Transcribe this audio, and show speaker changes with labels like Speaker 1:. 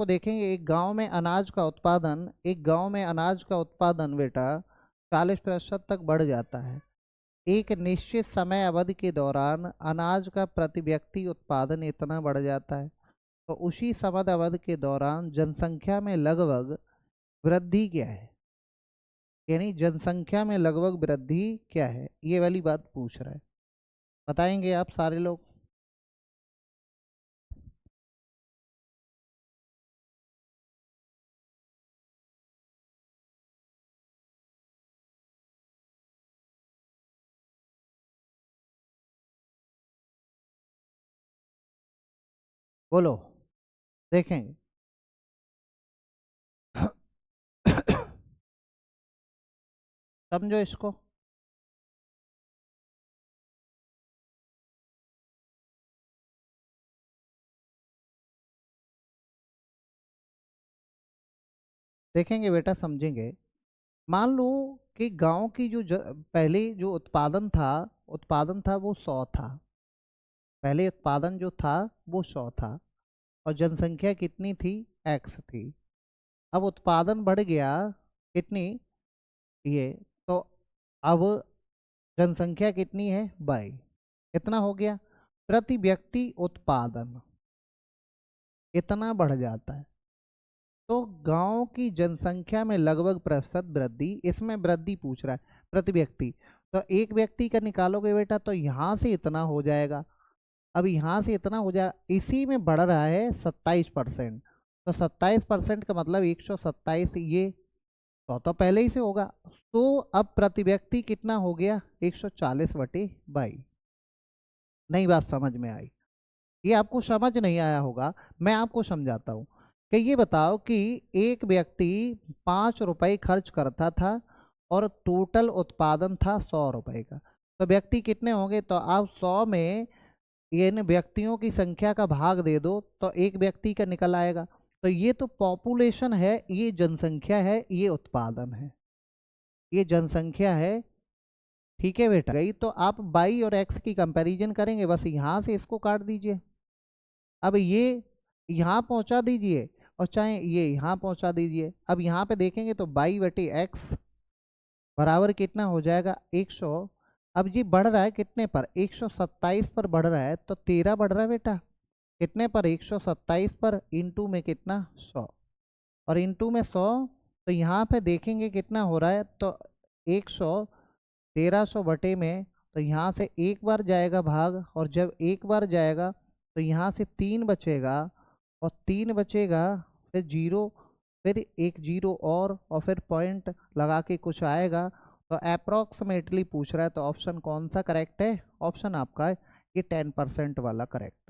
Speaker 1: तो देखेंगे एक गांव में अनाज का उत्पादन बेटा 40% तक बढ़ जाता है। एक निश्चित समय अवधि के दौरान अनाज का प्रति व्यक्ति उत्पादन इतना बढ़ जाता है। तो उसी समय अवधि के दौरान जनसंख्या में लगभग वृद्धि क्या है, यानी जनसंख्या में लगभग वृद्धि क्या है, ये वाली बात पूछ रहा है। बताएंगे आप सारे लोग। बोलो, देखेंगे। समझो इसको। देखेंगे बेटा, समझेंगे। मान लो कि गांव की पहले जो उत्पादन था वो 100 था। पहले उत्पादन जो था वो 100 था और जनसंख्या कितनी थी, एक्स थी। अब उत्पादन बढ़ गया, कितनी, ये, तो अब जनसंख्या कितनी है, बाई। कितना हो गया, प्रति व्यक्ति उत्पादन इतना बढ़ जाता है। तो गांव की जनसंख्या में लगभग प्रतिशत वृद्धि, इसमें वृद्धि पूछ रहा है प्रति व्यक्ति। तो एक व्यक्ति का निकालोगे बेटा तो यहाँ से इतना हो जाएगा। अब यहाँ से इतना हो जाएगा, इसी में बढ़ रहा है 27%। तो 27% का मतलब 127, ये तो पहले ही से होगा। तो अब प्रति व्यक्ति कितना हो गया, 140/22। नई बात समझ में आई? ये आपको समझ नहीं आया होगा, मैं आपको समझाता हूँ। कि ये बताओ कि एक व्यक्ति 5 रुपए खर्च करता था और टोटल उत्पादन था 100 रुपए का। तो व्यक्ति कितने होंगे, तो आप 100 में इन व्यक्तियों की संख्या का भाग दे दो तो एक व्यक्ति का निकल आएगा। तो ये तो पॉपुलेशन है, ये जनसंख्या है, ये उत्पादन है, ये जनसंख्या है। ठीक है बेटा, गई तो आप बाई और एक्स की कंपैरिजन करेंगे, बस यहाँ से इसको काट दीजिए। अब ये यहाँ पहुँचा दीजिए और चाहे ये यहाँ पहुँचा दीजिए। अब यहाँ पे देखेंगे तो 22/x बराबर कितना हो जाएगा, 100। अब ये बढ़ रहा है कितने पर, 127 पर बढ़ रहा है, तो 13 बढ़ रहा है बेटा। कितने पर, 127 पर, इंटू में कितना, 100। और इंटू में 100, तो यहाँ पे देखेंगे कितना हो रहा है, तो 100 1300 में, तो यहाँ से एक बार जाएगा भाग, और जब एक बार जाएगा तो यहाँ से 3 बचेगा, और 3 बचेगा, फिर जीरो, फिर एक जीरो और फिर पॉइंट लगा के कुछ आएगा। तो अप्रोक्सीमेटली पूछ रहा है, तो ऑप्शन कौन सा करेक्ट है, ऑप्शन आपका है ये 10% वाला करेक्ट है।